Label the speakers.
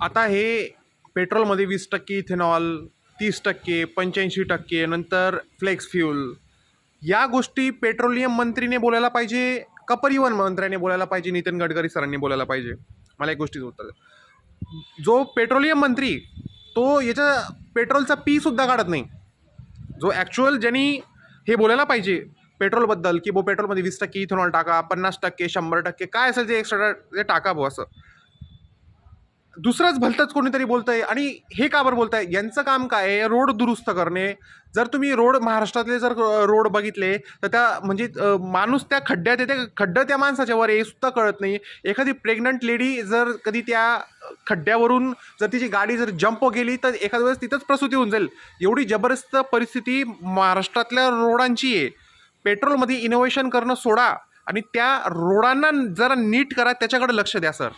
Speaker 1: आता हे पेट्रोलमध्ये 20% इथेनॉल, 30%, 85% नंतर फ्लेक्स फ्यूल, या गोष्टी पेट्रोलियम मंत्रीने बोलायला पाहिजे का परिवहन मंत्र्याने बोलायला पाहिजे, नितीन गडकरी सरांनी बोलायला पाहिजे? मला एक गोष्टीचं उत्तर द्या. जो पेट्रोलियम मंत्री तो याच्या पेट्रोलचा पी सुद्धा काढत नाही. जो ॲक्च्युअल ज्यांनी हे बोलायला पाहिजे पेट्रोलबद्दल की पेट्रोलमध्ये 20% इथेनॉल टाका, 50%, 100% काय असेल ते एक्स्ट्रा ते टाका असं, दुसरंच भलतंच कोणीतरी बोलतंय. आणि हे का बरं बोलताय? यांचं काम काय आहे? रोड दुरुस्त करणे. जर तुम्ही रोड महाराष्ट्रातले जर रोड बघितले तर त्या म्हणजे माणूस त्या खड्ड्यात येते, खड्डं त्या माणसाच्या वर हे सुद्धा कळत नाही. एखादी प्रेग्नंट लेडी जर कधी त्या खड्ड्यावरून जर तिची गाडी जर जंप गेली तर एखाद्या वेळेस तिथंच प्रसूती होऊन जाईल. एवढी जबरदस्त परिस्थिती महाराष्ट्रातल्या रोडांची आहे. पेट्रोलमध्ये इनोव्हेशन करणं सोडा आणि त्या रोडांना जरा नीट करा, त्याच्याकडे लक्ष द्या सर.